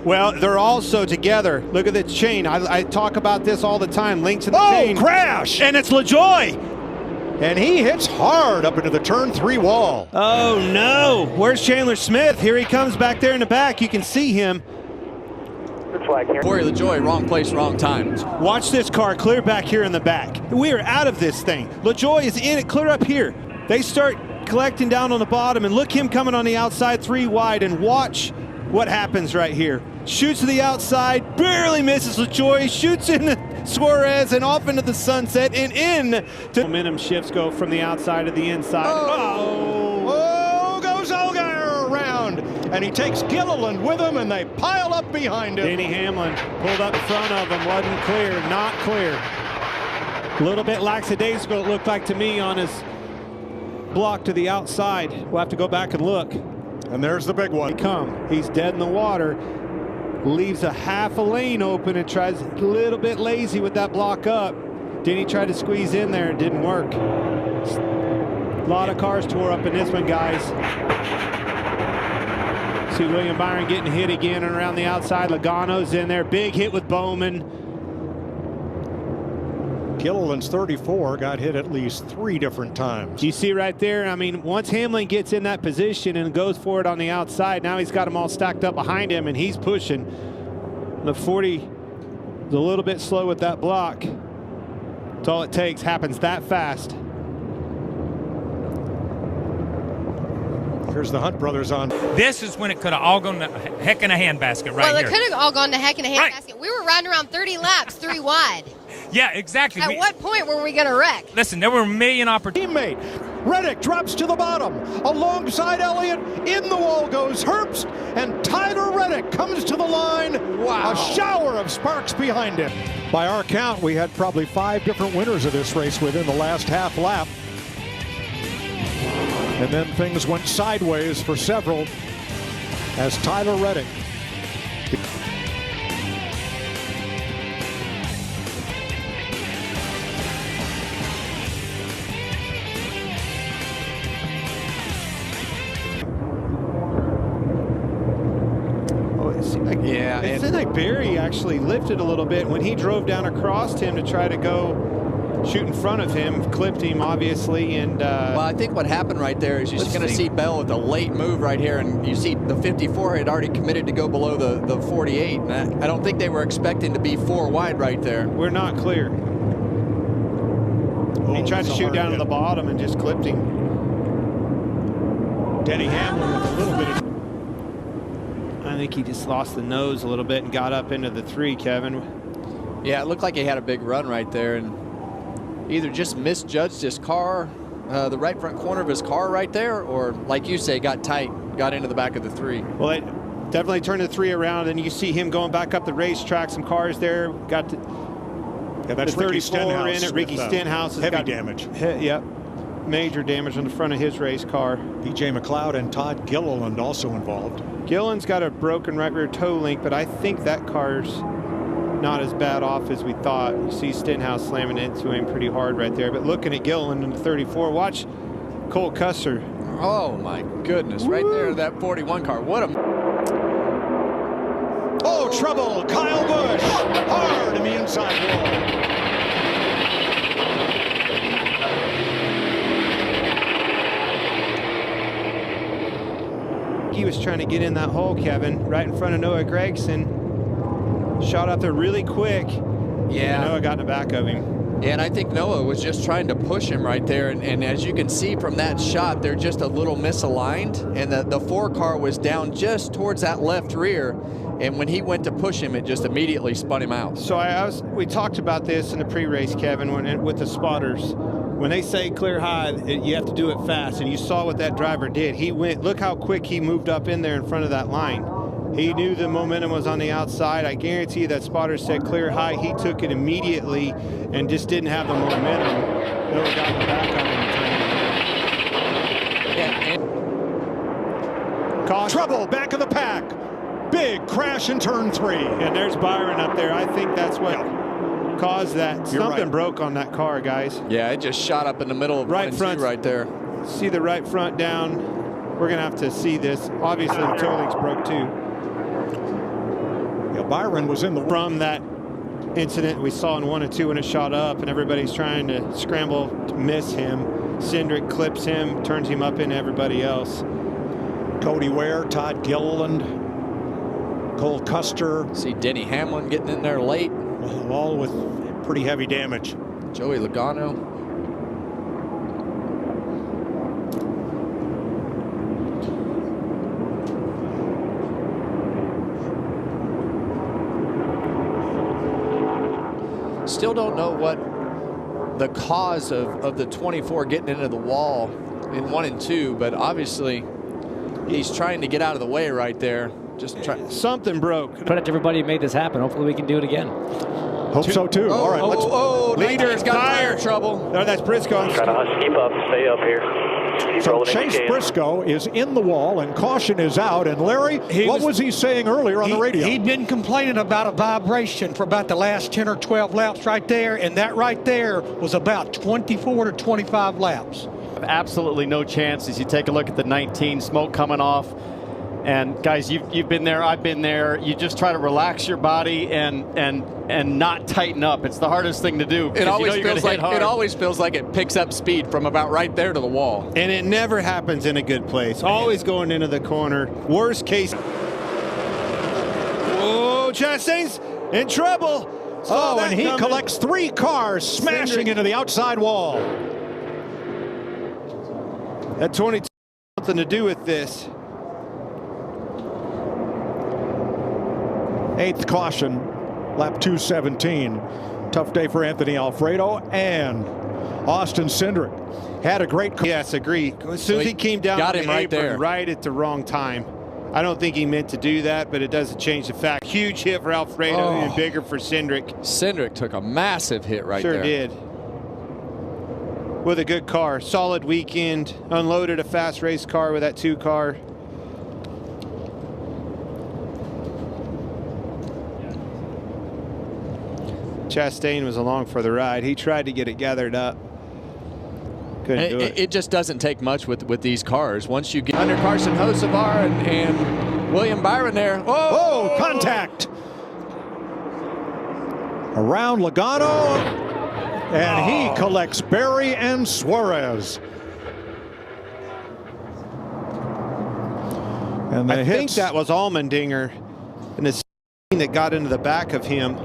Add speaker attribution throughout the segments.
Speaker 1: Well, they're also together. Look at the chain. I talk about this all the time. Links in the chain.
Speaker 2: Oh, crash!
Speaker 1: And it's LaJoy.
Speaker 2: And he hits hard up into the turn 3 wall.
Speaker 1: Oh, no. Where's Chandler Smith? Here he comes back there in the back. You can see him.
Speaker 3: Corey LaJoy, wrong place, wrong time.
Speaker 1: Watch this car clear back here in the back. We are out of this thing. LaJoy is in it, clear up here. They start collecting down on the bottom, and look him coming on the outside 3 wide, and watch what happens right here. Shoots to the outside, barely misses LaJoy, shoots into Suarez and off into the sunset and in. Momentum shifts go from the outside to the inside.
Speaker 2: Oh, goes Allgaier around, and he takes Gilliland with him, and they pile up behind him.
Speaker 1: Denny Hamlin pulled up in front of him, wasn't clear, not clear. A little bit lackadaisical, it looked like to me, on his block to the outside. We'll have to go back and look.
Speaker 2: And there's the big one.
Speaker 1: He's dead in the water. Leaves a half a lane open and tries a little bit lazy with that block up. Denny tried to squeeze in there, it didn't work. A lot of cars tore up in this one, guys. See William Byron getting hit again and around the outside. Logano's in there, big hit with Bowman.
Speaker 2: Gilliland's 34 got hit at least 3 different times.
Speaker 1: You see right there, I mean, once Hamlin gets in that position and goes for it on the outside, now he's got them all stacked up behind him and he's pushing. The 40 is a little bit slow with that block. That's all it takes, happens that fast.
Speaker 2: Here's the Hunt brothers on.
Speaker 4: This is when it could have all gone to heck in a handbasket right
Speaker 5: well,
Speaker 4: here.
Speaker 5: Well, it could have all gone to heck in a handbasket. We were riding around 30 laps, 3 wide.
Speaker 4: Yeah, exactly.
Speaker 5: At what point were we going to wreck?
Speaker 4: Listen, there were a million opportunities.
Speaker 2: Teammate Reddick drops to the bottom. Alongside Elliott, in the wall goes Herbst, and Tyler Reddick comes to the line.
Speaker 3: Wow.
Speaker 2: A shower of sparks behind him. By our count, we had probably 5 different winners of this race within the last half lap. And then things went sideways for several as Tyler Reddick.
Speaker 1: Yeah, it seemed like Barry actually lifted a little bit when he drove down across him to try to go shoot in front of him, clipped him obviously, and
Speaker 3: well, I think what happened right there is you're just going to see Bell with a late move right here, and you see the 54 had already committed to go below the 48, and I don't think they were expecting to be 4 wide right there.
Speaker 1: We're not clear. He tried to shoot down to the bottom and just clipped him.
Speaker 2: Denny Hamlin with a little bit of...
Speaker 1: I think he just lost the nose a little bit and got up into the 3, Kevin.
Speaker 3: Yeah, it looked like he had a big run right there and either just misjudged his car, the right front corner of his car right there, or like you say, got tight, got into the back of the 3.
Speaker 1: Well, it definitely turned the 3 around, and you see him going back up the racetrack. Some cars there got to,
Speaker 2: that's
Speaker 1: the 34 in it. Ricky Stenhouse has got
Speaker 2: damage.
Speaker 1: Yep, major damage on the front of his race car.
Speaker 2: BJ McLeod and Todd Gilliland also involved.
Speaker 1: Gillen's got a broken right rear toe link, but I think that car's not as bad off as we thought. You see Stenhouse slamming into him pretty hard right there. But looking at Gilliland in the 34, watch Cole Custer.
Speaker 3: Oh my goodness, right there, that 41 car. What a...
Speaker 2: Oh, trouble, Kyle Busch, hard in the inside wall.
Speaker 1: He was trying to get in that hole, Kevin, right in front of Noah Gragson. Shot up there really quick.
Speaker 3: Yeah.
Speaker 1: And Noah got in the back of him.
Speaker 3: Yeah, and I think Noah was just trying to push him right there. And as you can see from that shot, they're just a little misaligned. And the 4 car was down just towards that left rear. And when he went to push him, it just immediately spun him out.
Speaker 1: So we talked about this in the pre-race, Kevin, with the spotters. When they say clear high, you have to do it fast. And you saw what that driver did. He went, look how quick he moved up in there in front of that line. He knew the momentum was on the outside. I guarantee you that spotter said clear high. He took it immediately and just didn't have the momentum. Noah got in the back of him.
Speaker 2: Yeah. Caution. Trouble, back of the pack. Big crash in turn 3.
Speaker 1: And there's Byron up there. I think that's what caused that. Something broke on that car, guys.
Speaker 3: Yeah, it just shot up in the middle of
Speaker 1: right front
Speaker 3: right there.
Speaker 1: See the right front down. We're going to have to see this. Obviously, the toe links broke too.
Speaker 2: Byron was in the
Speaker 1: from that incident we saw in 1 and 2 when it shot up, and everybody's trying to scramble to miss him. Cindric clips him, turns him up into everybody else.
Speaker 2: Cody Ware, Todd Gilliland, Cole Custer.
Speaker 3: See Denny Hamlin getting in there late.
Speaker 2: All with pretty heavy damage.
Speaker 3: Joey Logano. Still don't know what the cause of the 24 getting into the wall in 1 and 2, but obviously he's trying to get out of the way right there. Just try.
Speaker 1: Something broke.
Speaker 6: Credit to everybody who made this happen. Hopefully we can do it again.
Speaker 2: Hope so too. All right, let's.
Speaker 3: Leader's got tire trouble.
Speaker 1: No, that's Briscoe.
Speaker 7: Try to keep up, stay up here.
Speaker 2: So Chase Briscoe is in the wall and caution is out. And Larry, what was he saying earlier on the radio?
Speaker 8: He'd been complaining about a vibration for about the last 10 or 12 laps right there, and that right there was about 24 to 25 laps.
Speaker 9: Absolutely no chance as you take a look at the 19, smoke coming off. And guys, you've been there, I've been there. You just try to relax your body and not tighten up. It's the hardest thing to do.
Speaker 3: It always feels like it picks up speed from about right there to the wall.
Speaker 1: And it never happens in a good place. Always going into the corner. Worst case. Oh, Chastain's in trouble.
Speaker 2: And he collects 3 cars, smashing into the outside wall.
Speaker 1: That 22 something to do with this.
Speaker 2: 8th caution, lap 217. Tough day for Anthony Alfredo and Austin Cindric. Had a great.
Speaker 1: Yes, agree. As soon as he came down,
Speaker 3: got him right there,
Speaker 1: right at the wrong time. I don't think he meant to do that, but it doesn't change the fact. Huge hit for Alfredo, even bigger for Cindric.
Speaker 3: Cindric took a massive hit right there.
Speaker 1: Sure did. With a good car, solid weekend. Unloaded a fast race car with that 2 car. Chastain was along for the ride. He tried to get it gathered up. Couldn't do it.
Speaker 3: It just doesn't take much with these cars. Once you get under Carson Hocevar and William Byron there.
Speaker 2: Oh, contact. Around Logano. And he collects Berry and Suarez. And
Speaker 1: I think that was Allmendinger and the that got into the back of him.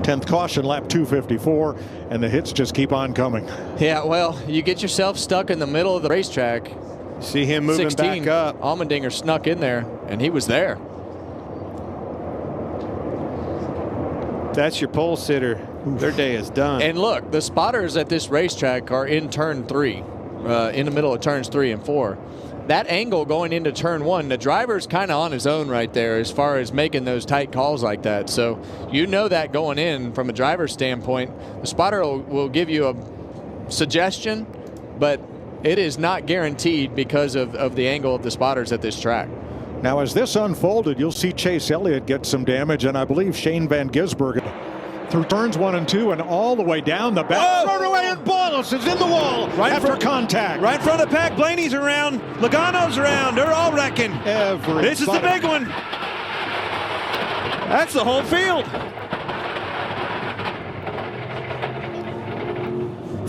Speaker 2: 10th caution, lap 254, and the hits just keep on coming.
Speaker 3: Yeah, well, you get yourself stuck in the middle of the racetrack.
Speaker 1: See him moving
Speaker 3: 16,
Speaker 1: back up.
Speaker 3: Allmendinger snuck in there, and he was there.
Speaker 1: That's your pole sitter. Their day is done.
Speaker 3: And look, the spotters at this racetrack are in turn 3, in the middle of turns 3 and 4. That angle going into turn 1, the driver's kind of on his own right there as far as making those tight calls like that. So you know that going in from a driver's standpoint. The spotter will give you a suggestion, but it is not guaranteed because of the angle of the spotters at this track.
Speaker 2: Now, as this unfolded, you'll see Chase Elliott get some damage, and I believe Shane Van Gisbergen through turns 1 and 2 and all the way down the back. Thrown away, and Wallace is in the wall after contact.
Speaker 1: Right in front of the pack. Blaney's around. Logano's around. They're all wrecking. This is the big one. That's the whole field.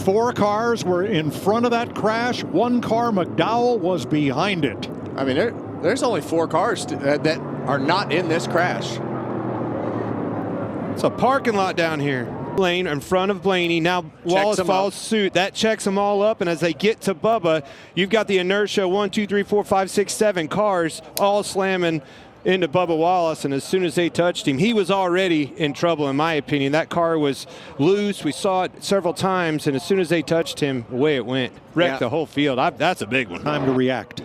Speaker 2: 4 cars were in front of that crash. 1 car, McDowell, was behind it.
Speaker 3: I mean, there's only 4 cars that are not in this crash.
Speaker 1: It's a parking lot down here. Lane in front of Blaney. Now Wallace follows suit. That checks them all up. And as they get to Bubba, you've got the inertia 1, 2, 3, 4, 5, 6, 7 cars all slamming into Bubba Wallace. And as soon as they touched him, he was already in trouble, in my opinion. That car was loose. We saw it several times. And as soon as they touched him, away it went. Wrecked the whole field. That's a big one.
Speaker 2: Time to react.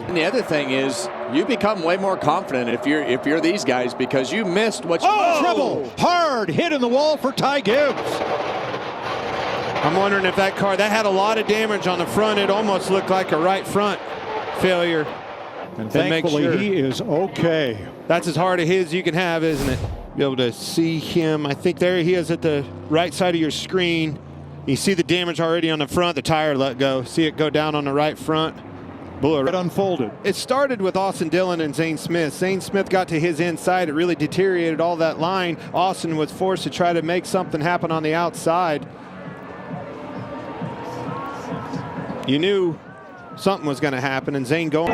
Speaker 3: And the other thing is, you become way more confident if you're these guys because you missed what you.
Speaker 2: Trouble! Hard hit in the wall for Ty Gibbs.
Speaker 1: I'm wondering if that car that had a lot of damage on the front. It almost looked like a right front. failure.
Speaker 2: And
Speaker 1: make
Speaker 2: thankfully
Speaker 1: sure.
Speaker 2: he is okay.
Speaker 1: That's as hard a hit as you can have, isn't it? Be able to see him. I think there he is at the right side of your screen. You see the damage already on the front. The tire let go. See it go down on the right front.
Speaker 2: It unfolded.
Speaker 1: It started with Austin Dillon and Zane Smith. Zane Smith got to his inside. It really deteriorated all that line. Austin was forced to try to make something happen on the outside. You knew something was going to happen, and Zane going.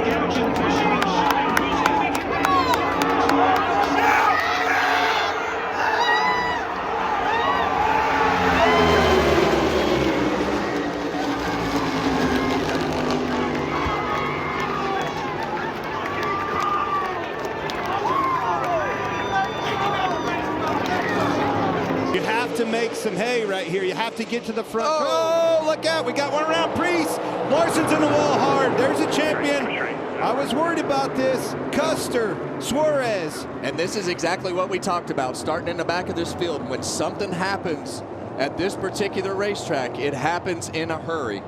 Speaker 1: You have to make some hay right here. You have to get to the front. Oh, look out. We got one around Priest. Larson's in the wall hard. There's a champion. I was worried about this. Custer, Suarez.
Speaker 3: And this is exactly what we talked about, starting in the back of this field. When something happens at this particular racetrack, it happens in a hurry.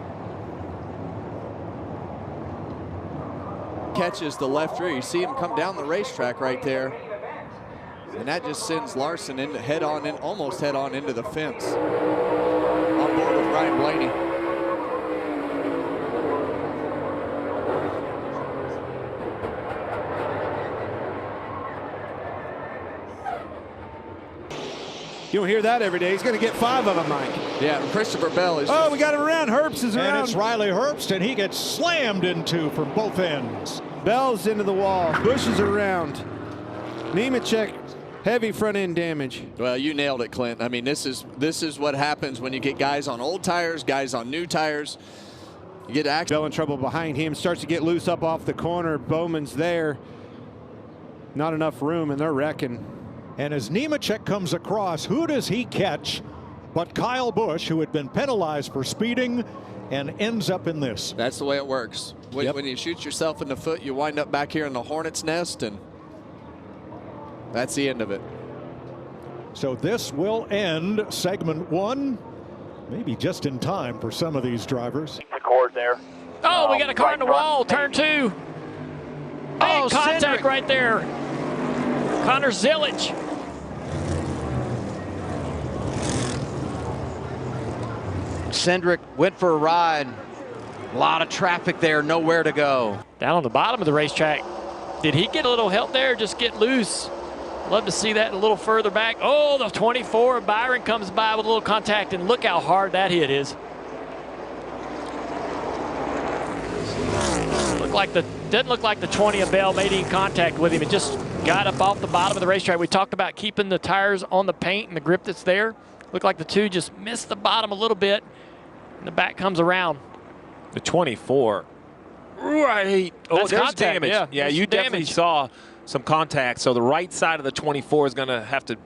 Speaker 3: Catches the left rear. You see him come down the racetrack right there. And that just sends Larson in almost head on into the fence. On board with Ryan Blaney.
Speaker 1: You don't hear that every day. He's going to get 5 of them, Mike.
Speaker 3: Yeah, Christopher Bell is.
Speaker 1: Oh, we got him around. Herbst is around.
Speaker 2: And it's Riley Herbst, and he gets slammed into from both ends.
Speaker 1: Bell's into the wall. Busch is around. Nemechek, heavy front end damage.
Speaker 3: Well, you nailed it, Clint. I mean, this is what happens when you get guys on old tires, guys on new tires. You get accident.
Speaker 1: Bell in trouble behind him. Starts to get loose up off the corner. Bowman's there. Not enough room, and they're wrecking.
Speaker 2: And as Nemechek comes across, who does he catch but Kyle Busch, who had been penalized for speeding and ends up in this.
Speaker 3: That's the way it works. When you shoot yourself in the foot, you wind up back here in the hornet's nest, and that's the end of it.
Speaker 2: So this will end segment 1, maybe just in time for some of these drivers.
Speaker 7: The cord there.
Speaker 10: Oh, we got a car in the wall, turn 2. Big contact right there. Connor Zillage.
Speaker 11: Cindric went for a ride. A lot of traffic there, nowhere to go.
Speaker 10: Down on the bottom of the racetrack. Did he get a little help there, just get loose? Love to see that a little further back. Oh, the 24, Byron comes by with a little contact, and look how hard that hit is. Doesn't look like the 20 of Bell made any contact with him. It just got up off the bottom of the racetrack. We talked about keeping the tires on the paint and the grip that's there. Looked like the 2 just missed the bottom a little bit, and the back comes around.
Speaker 12: The 24. Right. Oh,
Speaker 10: that's
Speaker 12: there's
Speaker 10: contact,
Speaker 12: damage. Yeah, you definitely saw some contact. So the right side of the 24 is going to have to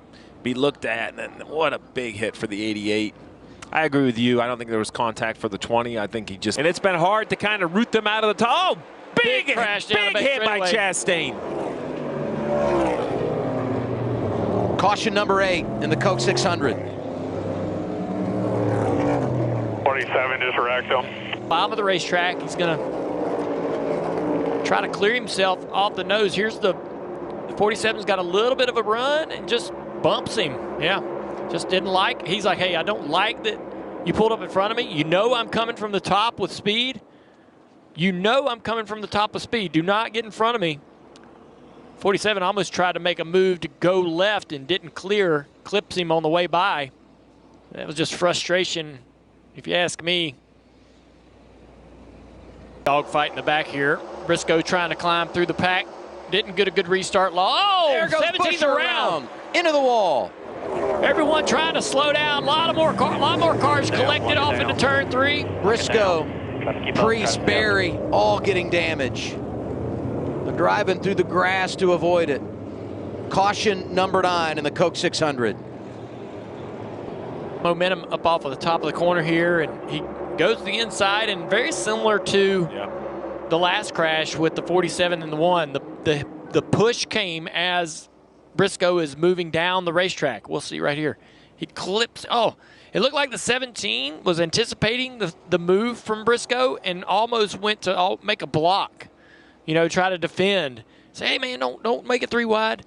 Speaker 12: be looked at. And then what a big hit for the 88. I agree with you. I don't think there was contact for the 20. I think he just. And it's been hard to kind of root them out of the top. Oh, big
Speaker 10: crash
Speaker 12: big hit by Chastain.
Speaker 11: Caution number 8 in the Coke 600.
Speaker 7: 47 just wrecked him.
Speaker 10: Bottom of the racetrack, he's going to try to clear himself off the nose. Here's the 47's got a little bit of a run and just bumps him. Yeah, just didn't like. He's like, hey, I don't like that you pulled up in front of me. You know I'm coming from the top with speed. You know I'm coming from the top with speed. Do not get in front of me. 47 almost tried to make a move to go left and didn't clear. Clips him on the way by. That was just frustration, if you ask me. Dogfight in the back here. Briscoe trying to climb through the pack. Didn't get a good restart. Oh,
Speaker 11: there goes
Speaker 10: 17th
Speaker 11: Busch
Speaker 10: around.
Speaker 11: Into the wall.
Speaker 10: Everyone trying to slow down. A lot more cars collected off into turn 3.
Speaker 11: Briscoe, Priest, Berry, all getting damage. They're driving through the grass to avoid it. Caution number 9 in the Coke 600.
Speaker 10: Momentum up off of the top of the corner here, and he goes to the inside, and very similar to the last crash with the 47 and the 1. The push came as Briscoe is moving down the racetrack. We'll see right here. He clips. Oh, it looked like the 17 was anticipating the move from Briscoe and almost went to make a block. you know, try to defend. Say, hey, man, don't make it 3 wide.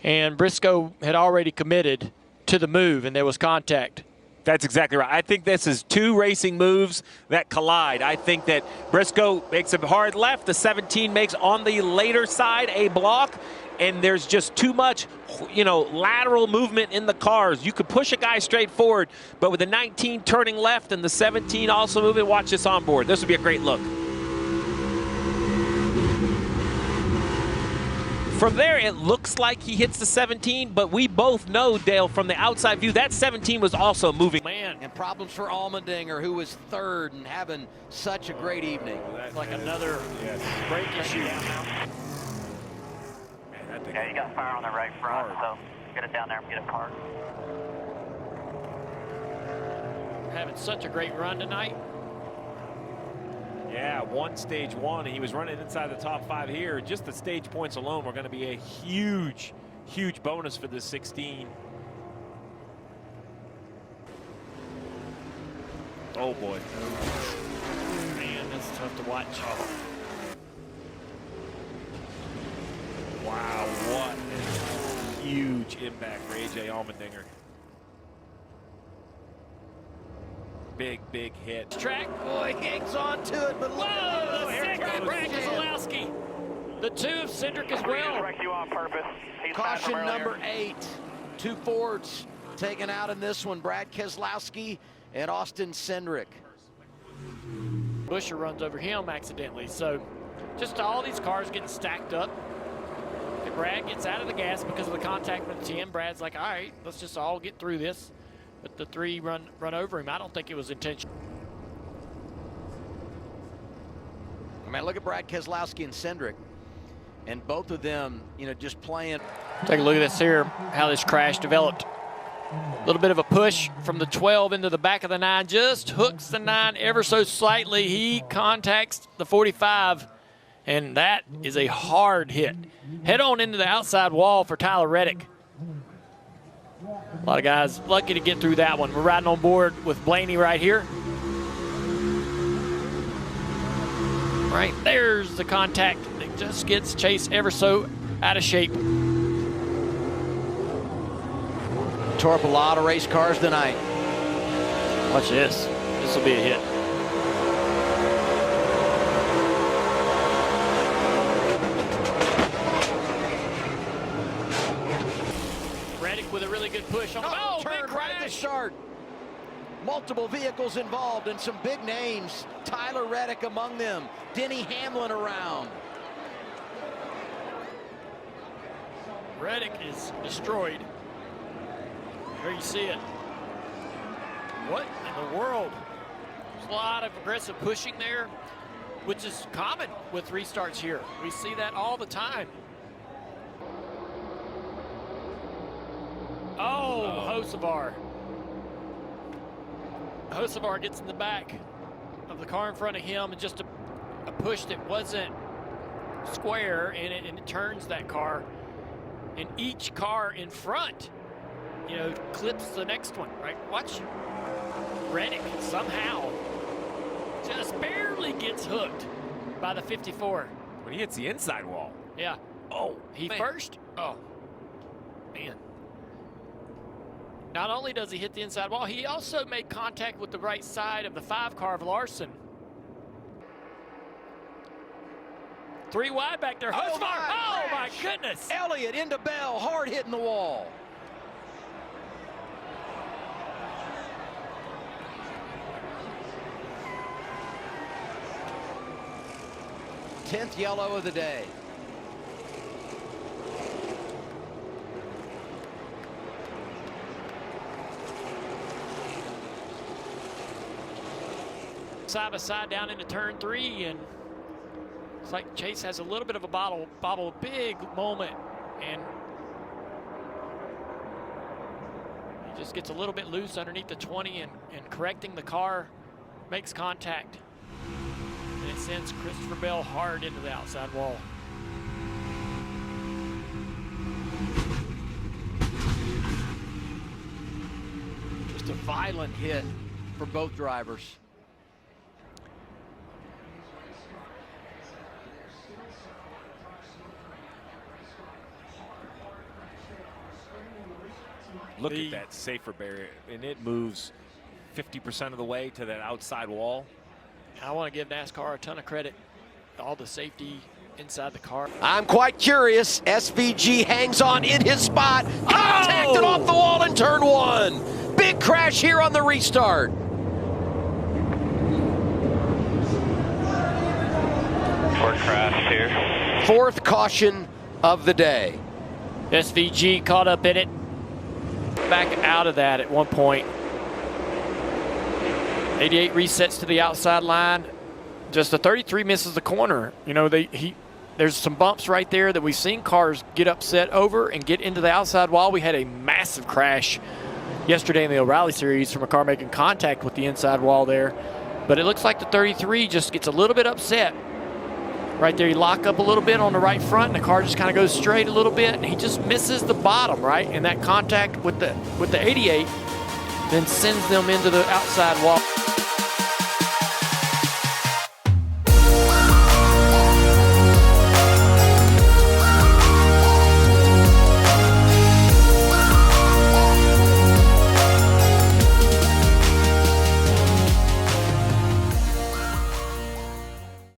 Speaker 10: And Briscoe had already committed to the move, and there was contact.
Speaker 12: That's exactly right. I think this is 2 racing moves that collide. I think that Briscoe makes a hard left. The 17 makes on the later side a block, and there's just too much, you know, lateral movement in the cars. You could push a guy straight forward, but with the 19 turning left and the 17 also moving, watch this on board. This would be a great look. From there, it looks like he hits the 17, but we both know, Dale, from the outside view, that 17 was also moving.
Speaker 10: Man.
Speaker 11: And problems for Allmendinger, who was 3rd and having such a great evening.
Speaker 10: It's like another brake issue.
Speaker 7: Yeah, you got fire on the right front, so get it down there and get a car.
Speaker 10: Having such a great run tonight.
Speaker 12: Yeah, stage one. He was running inside the top 5 here. Just the stage points alone were going to be a huge, huge bonus for this 16. Oh, boy.
Speaker 10: Man, that's tough to watch.
Speaker 12: Oh. Wow, what a huge impact for A.J. Allmendinger. Big hit.
Speaker 11: Track, boy, hangs on to it, but look
Speaker 10: whoa, sick by Brad Keselowski. The 2 of Cindric as well.
Speaker 7: You on purpose.
Speaker 11: Caution number 8. 2 Fords taken out in this one. Brad Keselowski and Austin Cindric.
Speaker 10: Busch runs over him accidentally. So just all these cars getting stacked up. And Brad gets out of the gas because of the contact with the 10. Brad's like, all right, let's just all get through this. But the 3 run over him. I don't think it was intentional.
Speaker 11: I mean, look at Brad Keselowski and Cindric. And both of them, you know, just playing.
Speaker 10: Take a look at this here, how this crash developed. A little bit of a push from the 12 into the back of the 9. Just hooks the 9 ever so slightly. He contacts the 45. And that is a hard hit. Head on into the outside wall for Tyler Reddick. A lot of guys lucky to get through that one. We're riding on board with Blaney right here. Right there's the contact that just gets Chase ever so out of shape.
Speaker 11: Tore up a lot of race cars tonight.
Speaker 10: Watch this. This will be a hit. With a really good push on
Speaker 11: turn right at the start. Multiple vehicles involved and some big names. Tyler Reddick among them. Denny Hamlin around.
Speaker 10: Reddick is destroyed. There you see it. What in the world? There's a lot of aggressive pushing there, which is common with restarts here. We see that all the time. Oh, Hocevar. Hocevar gets in the back of the car in front of him, and just a push that wasn't square, and it turns that car. And each car in front, you know, clips the next one, right? Watch. Reddick somehow just barely gets hooked by the 54.
Speaker 12: When he hits the inside wall.
Speaker 10: Yeah.
Speaker 12: Oh,
Speaker 10: he
Speaker 12: man.
Speaker 10: First? Oh, man. Not only does he hit the inside wall, he also made contact with the right side of the 5 car of Larson. 3 wide back there.
Speaker 11: Oh,
Speaker 10: my goodness.
Speaker 11: Elliott into Bell, hard hitting the wall. Tenth yellow of the day.
Speaker 10: Side by side down into turn 3, and it's like Chase has a little bit of a bobble big moment, and he just gets a little bit loose underneath the 20, and correcting the car makes contact, and it sends Christopher Bell hard into the outside wall.
Speaker 11: Just a violent hit for both drivers.
Speaker 12: Look at that safer barrier, and it moves 50% of the way to that outside wall.
Speaker 10: I want to give NASCAR a ton of credit. All the safety inside the car.
Speaker 11: I'm quite curious. SVG hangs on in his spot. Contacted off the wall in turn 1. Big crash here on the restart.
Speaker 7: Fourth crash here.
Speaker 11: Fourth caution of the day.
Speaker 10: SVG caught up in it. Back out of that at one point. 88 resets to the outside line. Just the 33 misses the corner. You know, there's some bumps right there that we've seen cars get upset over and get into the outside wall. We had a massive crash yesterday in the O'Reilly Series from a car making contact with the inside wall there. But it looks like the 33 just gets a little bit upset. Right there, you lock up a little bit on the right front, and the car just kind of goes straight a little bit, and he just misses the bottom, right? And that contact with the 88 then sends them into the outside wall.